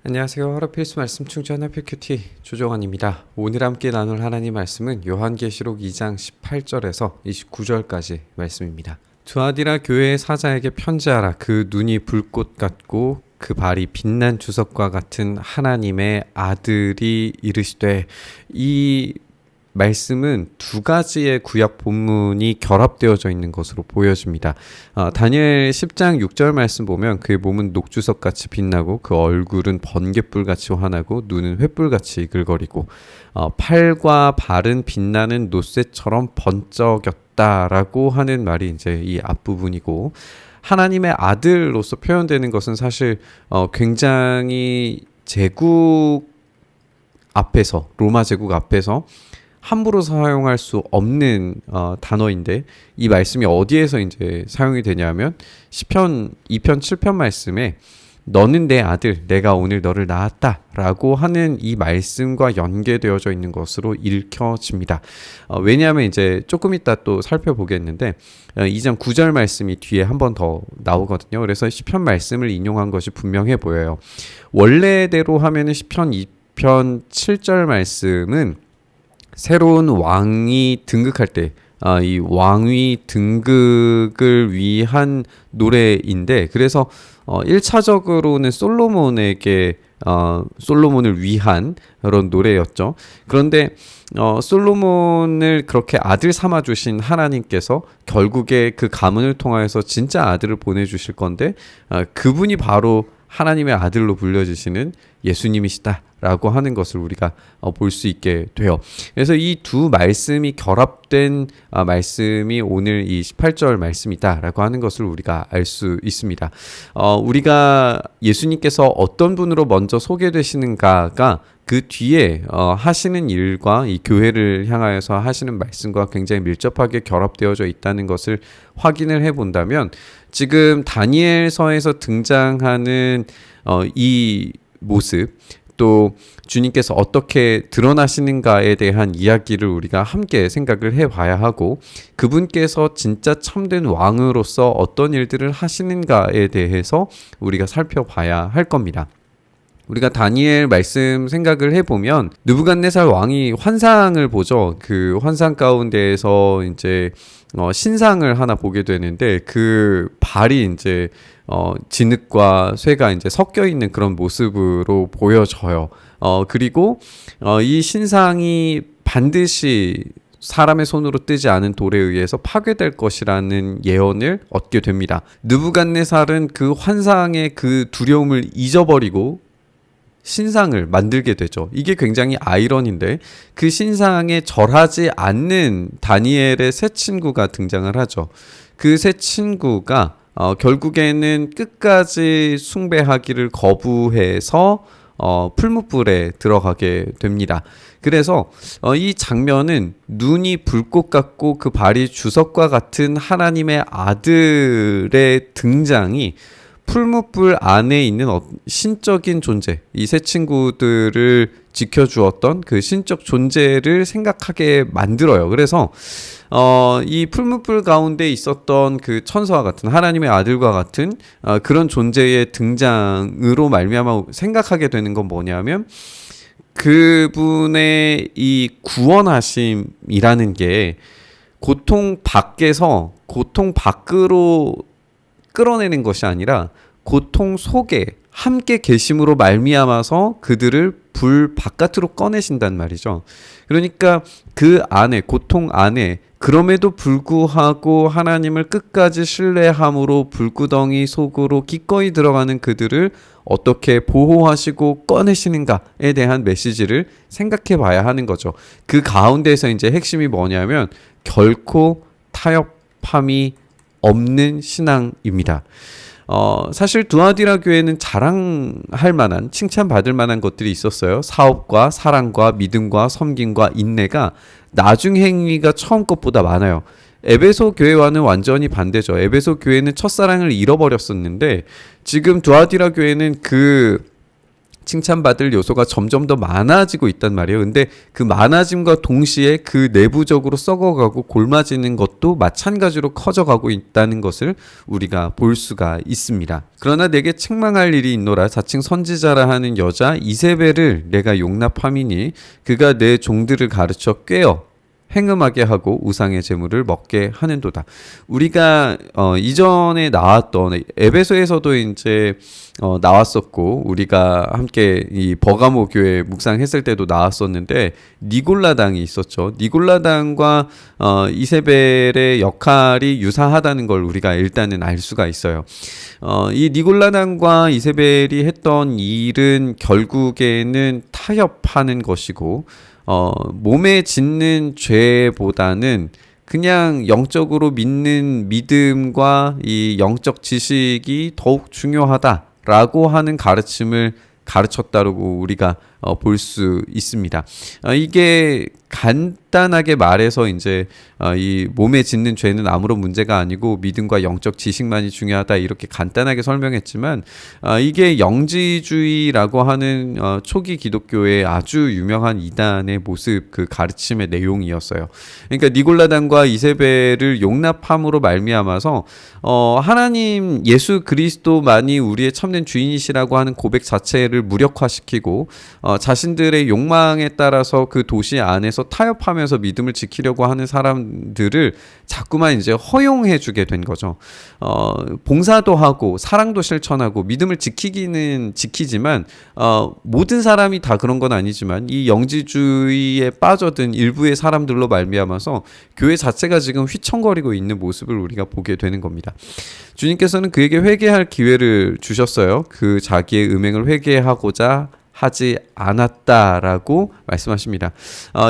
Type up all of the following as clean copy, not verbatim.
안녕하세요. 하루 필수 말씀 충전 하필 큐티 조정환입니다. 오늘 함께 나눌 하나님 말씀은 요한계시록 2장 18절에서 29절까지 말씀입니다. 두아디라 교회의 사자에게 편지하라. 그 눈이 불꽃 같고 그 발이 빛난 주석과 같은 하나님의 아들이 이르시되, 이 말씀은 두 가지의 구약 본문이 결합되어져 있는 것으로 보여집니다. 다니엘 10장 6절 말씀 보면 그의 몸은 녹주석같이 빛나고 그 얼굴은 번갯불같이 환하고 눈은 횃불같이 이글거리고 팔과 발은 빛나는 노쇠처럼 번쩍였다라고 하는 말이 이제 이 앞부분이고, 하나님의 아들로서 표현되는 것은 사실 굉장히 제국 앞에서, 로마 제국 앞에서 함부로 사용할 수 없는 단어인데, 이 말씀이 어디에서 이제 사용이 되냐면 시편 2편 7편 말씀에 너는 내 아들, 내가 오늘 너를 낳았다 라고 하는 이 말씀과 연계되어져 있는 것으로 읽혀집니다. 왜냐하면 이제 조금 이따 또 살펴보겠는데 2장 9절 말씀이 뒤에 한 번 더 나오거든요. 그래서 시편 말씀을 인용한 것이 분명해 보여요. 원래대로 하면은 시편 2편 7절 말씀은 새로운 왕이 등극할 때 이 왕위 등극을 위한 노래인데, 그래서 1차적으로는 솔로몬을 위한 그런 노래였죠. 그런데 솔로몬을 그렇게 아들 삼아 주신 하나님께서 결국에 그 가문을 통하여서 진짜 아들을 보내주실 건데, 그분이 바로 하나님의 아들로 불려지시는 예수님이시다라고 하는 것을 우리가 볼 수 있게 돼요. 그래서 이 두 말씀이 결합된 말씀이 오늘 이 18절 말씀이다라고 하는 것을 우리가 알 수 있습니다. 우리가 예수님께서 어떤 분으로 먼저 소개되시는가가 그 뒤에 하시는 일과 이 교회를 향하여서 하시는 말씀과 굉장히 밀접하게 결합되어져 있다는 것을 확인을 해본다면, 지금 다니엘서에서 등장하는 이 모습, 또 주님께서 어떻게 드러나시는가에 대한 이야기를 우리가 함께 생각을 해봐야 하고, 그분께서 진짜 참된 왕으로서 어떤 일들을 하시는가에 대해서 우리가 살펴봐야 할 겁니다. 우리가 다니엘 말씀 생각을 해보면 느부갓네살 왕이 환상을 보죠. 그 환상 가운데에서 이제 신상을 하나 보게 되는데, 그 발이 이제 진흙과 쇠가 이제 섞여 있는 그런 모습으로 보여져요. 그리고 이 신상이 반드시 사람의 손으로 뜨지 않은 돌에 의해서 파괴될 것이라는 예언을 얻게 됩니다. 느부갓네살은 그 환상의 그 두려움을 잊어버리고 신상을 만들게 되죠. 이게 굉장히 아이러니인데, 그 신상에 절하지 않는 다니엘의 새 친구가 등장을 하죠. 그 새 친구가 결국에는 끝까지 숭배하기를 거부해서 풀무불에 들어가게 됩니다. 그래서 이 장면은 눈이 불꽃 같고 그 발이 주석과 같은 하나님의 아들의 등장이 풀무불 안에 있는 신적인 존재, 이 세 친구들을 지켜주었던 그 신적 존재를 생각하게 만들어요. 그래서 이 풀무불 가운데 있었던 그 천사와 같은 하나님의 아들과 같은 그런 존재의 등장으로 말미암아 생각하게 되는 건 뭐냐면, 그분의 이 구원하심이라는 게 고통 밖에서 고통 밖으로 끌어내는 것이 아니라 고통 속에 함께 계심으로 말미암아서 그들을 불 바깥으로 꺼내신단 말이죠. 그러니까 그 안에, 고통 안에, 그럼에도 불구하고 하나님을 끝까지 신뢰함으로 불구덩이 속으로 기꺼이 들어가는 그들을 어떻게 보호하시고 꺼내시는가에 대한 메시지를 생각해 봐야 하는 거죠. 그 가운데서 이제 핵심이 뭐냐면 결코 타협함이 없는 신앙입니다. 사실 두아디라 교회는 자랑할 만한, 칭찬받을 만한 것들이 있었어요. 사업과 사랑과 믿음과 섬김과 인내가 나중 행위가 처음 것보다 많아요. 에베소 교회와는 완전히 반대죠. 에베소 교회는 첫사랑을 잃어버렸었는데, 지금 두아디라 교회는 그 칭찬받을 요소가 점점 더 많아지고 있단 말이에요. 근데 그 많아짐과 동시에 그 내부적으로 썩어가고 골마지는 것도 마찬가지로 커져가고 있다는 것을 우리가 볼 수가 있습니다. 그러나 내게 책망할 일이 있노라. 자칭 선지자라 하는 여자 이세벨을 내가 용납함이니 그가 내 종들을 가르쳐 꾀어 행음하게 하고 우상의 제물을 먹게 하는도다. 우리가 이전에 나왔던 에베소에서도 이제 나왔었고 우리가 함께 이 버가모 교회 묵상했을 때도 나왔었는데 니골라당이 있었죠. 니골라당과 이세벨의 역할이 유사하다는 걸 우리가 일단은 알 수가 있어요. 이 니골라당과 이세벨이 했던 일은 결국에는 타협하는 것이고 몸에 짓는 죄보다는 그냥 영적으로 믿는 믿음과 이 영적 지식이 더욱 중요하다라고 하는 가르침을 가르쳤다고 우리가 볼 수 있습니다. 이게 간단하게 말해서 이제 이 몸에 짓는 죄는 아무런 문제가 아니고 믿음과 영적 지식만이 중요하다 이렇게 간단하게 설명했지만 이게 영지주의라고 하는 초기 기독교의 아주 유명한 이단의 모습 그 가르침의 내용이었어요. 그러니까 니골라당과 이세벨을 용납함으로 말미암아서 하나님 예수 그리스도만이 우리의 참된 주인이시라고 하는 고백 자체를 무력화시키고 자신들의 욕망에 따라서 그 도시 안에서 타협하면서 믿음을 지키려고 하는 사람들을 자꾸만 이제 허용해 주게 된 거죠. 봉사도 하고 사랑도 실천하고 믿음을 지키기는 지키지만 모든 사람이 다 그런 건 아니지만 이 영지주의에 빠져든 일부의 사람들로 말미암아서 교회 자체가 지금 휘청거리고 있는 모습을 우리가 보게 되는 겁니다. 주님께서는 그에게 회개할 기회를 주셨어요. 그 자기의 음행을 회개하고자 하지 않았다라고 말씀하십니다.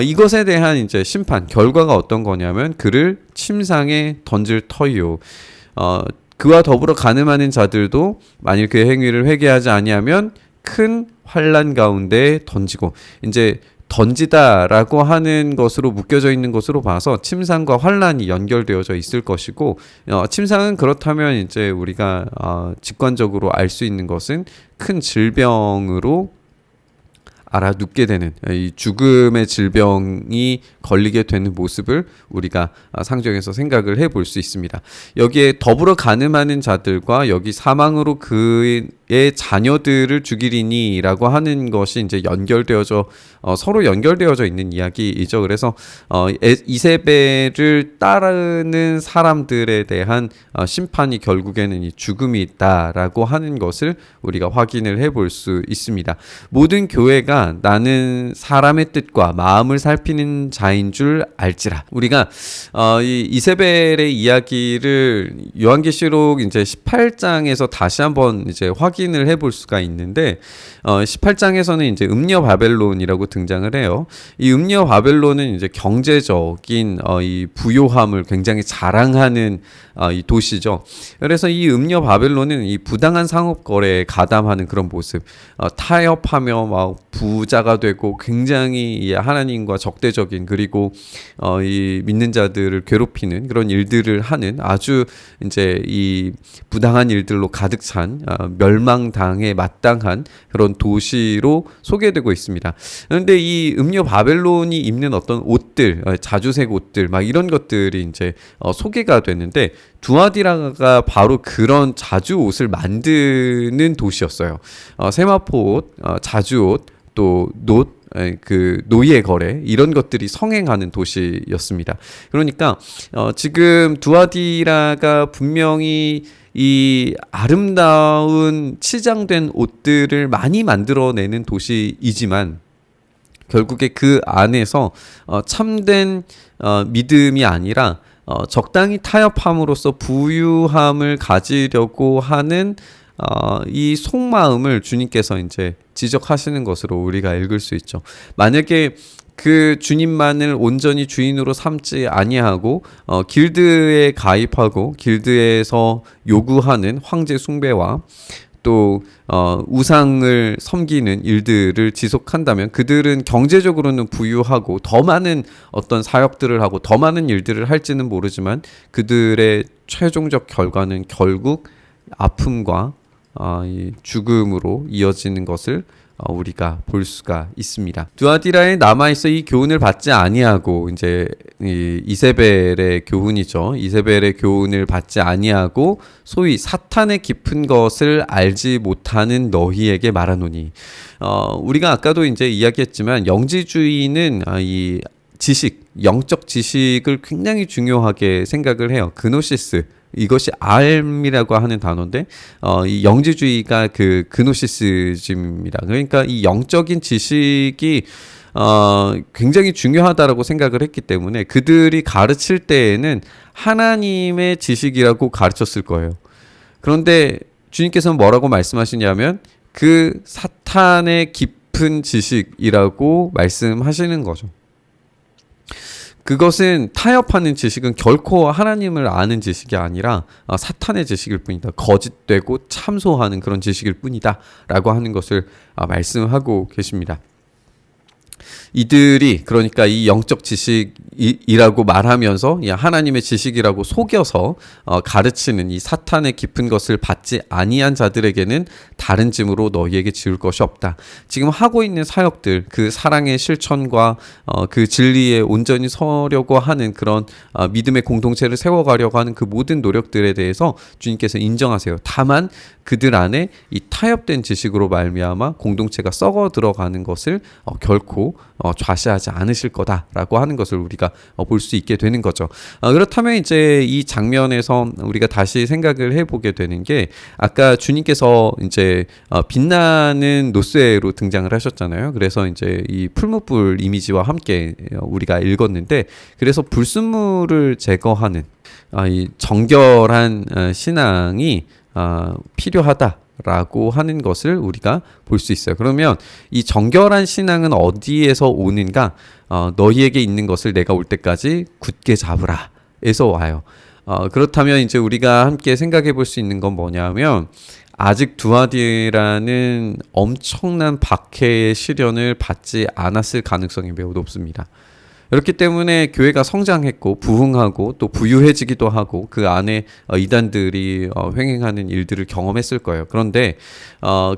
이것에 대한 이제 심판 결과가 어떤 거냐면 그를 침상에 던질 터이요. 그와 더불어 간음하는 자들도 만일 그의 행위를 회개하지 아니하면 큰 환난 가운데 던지고 이제 던지다라고 하는 것으로 묶여져 있는 것으로 봐서 침상과 환난이 연결되어져 있을 것이고 침상은 그렇다면 이제 우리가 직관적으로 알 수 있는 것은 큰 질병으로 알아눕게 되는 이 죽음의 질병이 걸리게 되는 모습을 우리가 상정해서 생각을 해볼 수 있습니다. 여기에 더불어 간음하는 자들과 여기 사망으로 그의 자녀들을 죽이리니라고 하는 것이 이제 연결되어져 서로 연결되어져 있는 이야기이죠. 그래서 이세벨을 따르는 사람들에 대한 심판이 결국에는 이 죽음이 있다라고 하는 것을 우리가 확인을 해볼 수 있습니다. 모든 교회가 나는 사람의 뜻과 마음을 살피는 자인 줄 알지라. 우리가 이 이세벨의 이야기를 요한계시록 이제 18장에서 다시 한번 이제 확인을 해볼 수가 있는데 18장에서는 이제 음녀 바벨론이라고 등장을 해요. 이 음녀 바벨론은 이제 경제적인 이 부요함을 굉장히 자랑하는 이 도시죠. 그래서 이 음녀 바벨론은 이 부당한 상업 거래에 가담하는 그런 모습, 타협하며 막 부자가 되고 굉장히 하나님과 적대적인 그리고 이 믿는 자들을 괴롭히는 그런 일들을 하는 아주 이제 이 부당한 일들로 가득 찬 멸망당에 마땅한 그런 도시로 소개되고 있습니다. 그런데 이 음녀 바벨론이 입는 어떤 옷들, 자주색 옷들 막 이런 것들이 이제 소개가 되는데 두아디라가 바로 그런 자주 옷을 만드는 도시였어요. 세마포 옷, 자주 옷, 또 그 노예 거래 이런 것들이 성행하는 도시였습니다. 그러니까 지금 두아디라가 분명히 이 아름다운 치장된 옷들을 많이 만들어내는 도시이지만 결국에 그 안에서 참된 믿음이 아니라 적당히 타협함으로써 부유함을 가지려고 하는 이 속마음을 주님께서 이제 지적하시는 것으로 우리가 읽을 수 있죠. 만약에 그 주님만을 온전히 주인으로 삼지 아니하고 길드에 가입하고 길드에서 요구하는 황제 숭배와 또 우상을 섬기는 일들을 지속한다면 그들은 경제적으로는 부유하고 더 많은 어떤 사역들을 하고 더 많은 일들을 할지는 모르지만 그들의 최종적 결과는 결국 아픔과 이 죽음으로 이어지는 것을 우리가 볼 수가 있습니다. 두아디라에 남아있어 이 교훈을 받지 아니하고 이제 이 이세벨의 교훈이죠. 이세벨의 교훈을 받지 아니하고 소위 사탄의 깊은 것을 알지 못하는 너희에게 말하노니. 우리가 아까도 이제 이야기했지만 영지주의는 이 지식, 영적 지식을 굉장히 중요하게 생각을 해요. 그노시스. 이것이 알미라고 하는 단어인데 이 영지주의가 그 그노시스즘입니다. 그러니까 이 영적인 지식이 굉장히 중요하다라고 생각을 했기 때문에 그들이 가르칠 때에는 하나님의 지식이라고 가르쳤을 거예요. 그런데 주님께서는 뭐라고 말씀하시냐면 그 사탄의 깊은 지식이라고 말씀하시는 거죠. 그것은 타협하는 지식은 결코 하나님을 아는 지식이 아니라 사탄의 지식일 뿐이다. 거짓되고 참소하는 그런 지식일 뿐이다. 라고 하는 것을 말씀하고 계십니다. 이들이 그러니까 이 영적 지식이라고 말하면서 하나님의 지식이라고 속여서 가르치는 이 사탄의 깊은 것을 받지 아니한 자들에게는 다른 짐으로 너희에게 지울 것이 없다. 지금 하고 있는 사역들, 그 사랑의 실천과 그 진리에 온전히 서려고 하는 그런 믿음의 공동체를 세워가려고 하는 그 모든 노력들에 대해서 주님께서 인정하세요. 다만 그들 안에 이 타협된 지식으로 말미암아 공동체가 썩어 들어가는 것을 결코 좌시하지 않으실 거다라고 하는 것을 우리가 볼 수 있게 되는 거죠. 그렇다면 이제 이 장면에서 우리가 다시 생각을 해보게 되는 게 아까 주님께서 이제 빛나는 노쇠로 등장을 하셨잖아요. 그래서 이제 이 풀무불 이미지와 함께 우리가 읽었는데 그래서 불순물을 제거하는 이 정결한 신앙이 필요하다라고 하는 것을 우리가 볼 수 있어요. 그러면 이 정결한 신앙은 어디에서 오는가? 너희에게 있는 것을 내가 올 때까지 굳게 잡으라 에서 와요. 그렇다면 이제 우리가 함께 생각해 볼 수 있는 건 뭐냐면 아직 두아디라는 엄청난 박해의 시련을 받지 않았을 가능성이 매우 높습니다. 그렇기 때문에 교회가 성장했고 부흥하고 또 부유해지기도 하고 그 안에 이단들이 횡행하는 일들을 경험했을 거예요. 그런데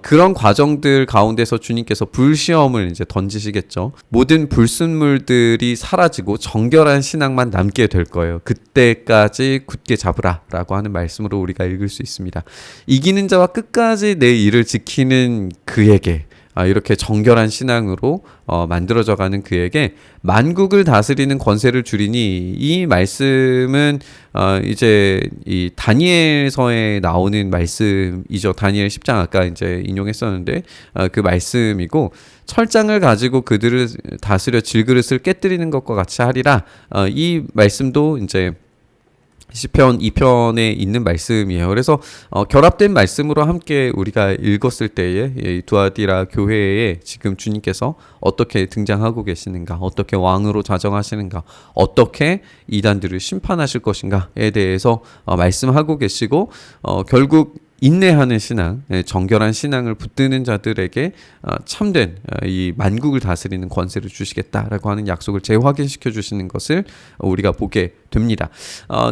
그런 과정들 가운데서 주님께서 불시험을 이제 던지시겠죠. 모든 불순물들이 사라지고 정결한 신앙만 남게 될 거예요. 그때까지 굳게 잡으라라고 하는 말씀으로 우리가 읽을 수 있습니다. 이기는 자와 끝까지 내 일을 지키는 그에게 이렇게 정결한 신앙으로 만들어져가는 그에게 만국을 다스리는 권세를 주리니 이 말씀은 이제 이 다니엘서에 나오는 말씀이죠. 다니엘 10장 아까 이제 인용했었는데 그 말씀이고 철장을 가지고 그들을 다스려 질그릇을 깨뜨리는 것과 같이 하리라. 이 말씀도 이제 시편 2편에 있는 말씀이에요. 그래서 결합된 말씀으로 함께 우리가 읽었을 때에 이 두아디라 교회에 지금 주님께서 어떻게 등장하고 계시는가, 어떻게 왕으로 자정하시는가, 어떻게 이단들을 심판하실 것인가에 대해서 말씀하고 계시고 결국 인내하는 신앙, 정결한 신앙을 붙드는 자들에게 참된 이 만국을 다스리는 권세를 주시겠다라고 하는 약속을 재확인시켜 주시는 것을 우리가 보게 됩니다.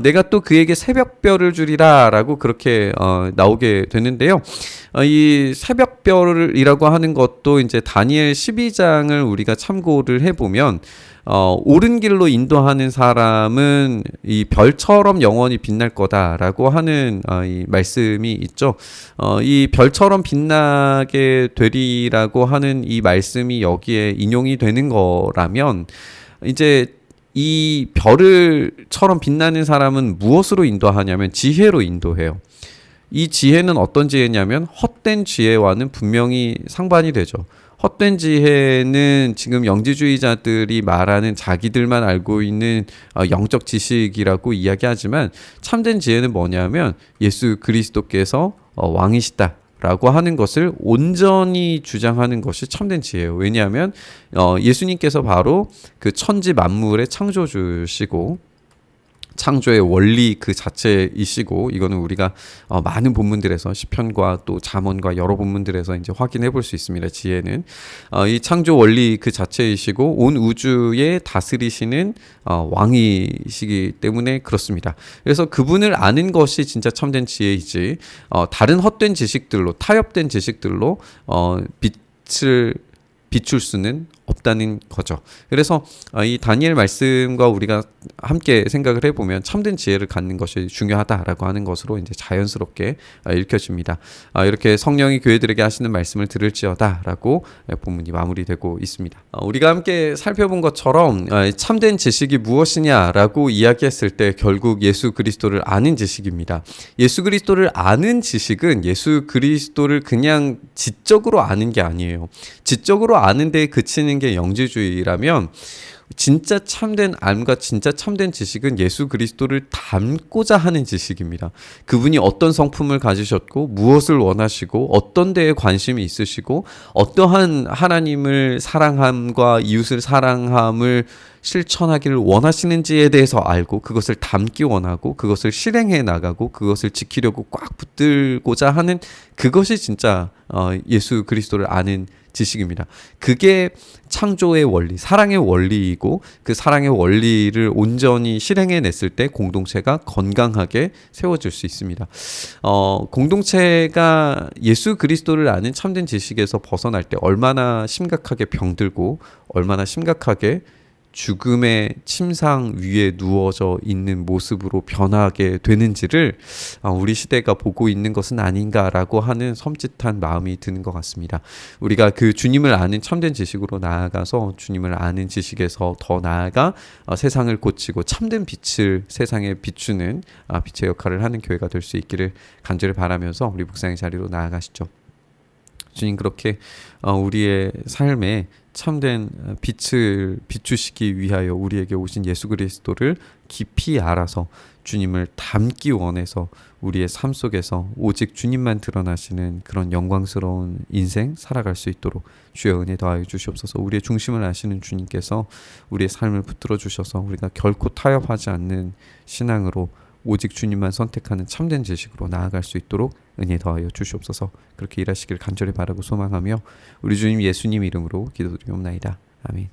내가 또 그에게 새벽별을 주리라라고 그렇게 나오게 되는데요. 이 새벽별이라고 하는 것도 이제 다니엘 12장을 우리가 참고를 해보면 옳은 길로 인도하는 사람은 이 별처럼 영원히 빛날 거다라고 하는 이 말씀이 있죠. 이 별처럼 빛나게 되리라고 하는 이 말씀이 여기에 인용이 되는 거라면 이제 이 별을처럼 빛나는 사람은 무엇으로 인도하냐면 지혜로 인도해요. 이 지혜는 어떤 지혜냐면 헛된 지혜와는 분명히 상반이 되죠. 헛된 지혜는 지금 영지주의자들이 말하는 자기들만 알고 있는 영적 지식이라고 이야기하지만 참된 지혜는 뭐냐면 예수 그리스도께서 왕이시다라고 하는 것을 온전히 주장하는 것이 참된 지혜예요. 왜냐하면 예수님께서 바로 그 천지 만물의 창조주시고 창조의 원리 그 자체이시고 이거는 우리가 많은 본문들에서 시편과 또 잠언과 여러 본문들에서 이제 확인해 볼 수 있습니다. 지혜는 이 창조 원리 그 자체이시고 온 우주에 다스리시는 왕이시기 때문에 그렇습니다. 그래서 그분을 아는 것이 진짜 참된 지혜이지 다른 헛된 지식들로 타협된 지식들로 빛을 비출 수는 없다는 거죠. 그래서 이 다니엘 말씀과 우리가 함께 생각을 해보면 참된 지혜를 갖는 것이 중요하다라고 하는 것으로 이제 자연스럽게 읽혀집니다. 이렇게 성령이 교회들에게 하시는 말씀을 들을지어다라고 본문이 마무리되고 있습니다. 우리가 함께 살펴본 것처럼 참된 지식이 무엇이냐라고 이야기했을 때 결국 예수 그리스도를 아는 지식입니다. 예수 그리스도를 아는 지식은 예수 그리스도를 그냥 지적으로 아는 게 아니에요. 지적으로 아는 데 그치는 게 영지주의라면 진짜 참된 암과 진짜 참된 지식은 예수 그리스도를 닮고자 하는 지식입니다. 그분이 어떤 성품을 가지셨고 무엇을 원하시고 어떤 데에 관심이 있으시고 어떠한 하나님을 사랑함과 이웃을 사랑함을 실천하기를 원하시는지에 대해서 알고 그것을 담기 원하고 그것을 실행해 나가고 그것을 지키려고 꽉 붙들고자 하는 그것이 진짜 예수 그리스도를 아는 지식입니다. 그게 창조의 원리, 사랑의 원리이고 그 사랑의 원리를 온전히 실행해냈을 때 공동체가 건강하게 세워질 수 있습니다. 공동체가 예수 그리스도를 아는 참된 지식에서 벗어날 때 얼마나 심각하게 병들고 얼마나 심각하게 죽음의 침상 위에 누워져 있는 모습으로 변하게 되는지를 우리 시대가 보고 있는 것은 아닌가라고 하는 섬찟한 마음이 드는 것 같습니다. 우리가 그 주님을 아는 참된 지식으로 나아가서 주님을 아는 지식에서 더 나아가 세상을 고치고 참된 빛을 세상에 비추는 빛의 역할을 하는 교회가 될 수 있기를 간절히 바라면서 우리 묵상의 자리로 나아가시죠. 주님 그렇게 우리의 삶에 참된 빛을 비추시기 위하여 우리에게 오신 예수 그리스도를 깊이 알아서 주님을 닮기 원해서 우리의 삶 속에서 오직 주님만 드러나시는 그런 영광스러운 인생 살아갈 수 있도록 주의 은혜 더하여 주시옵소서. 우리의 중심을 아시는 주님께서 우리의 삶을 붙들어 주셔서 우리가 결코 타협하지 않는 신앙으로 오직 주님만 선택하는 참된 지식으로 나아갈 수 있도록 은혜 더하여 주시옵소서. 그렇게 일하시길 간절히 바라고 소망하며 우리 주님 예수님 이름으로 기도드리옵나이다. 아멘.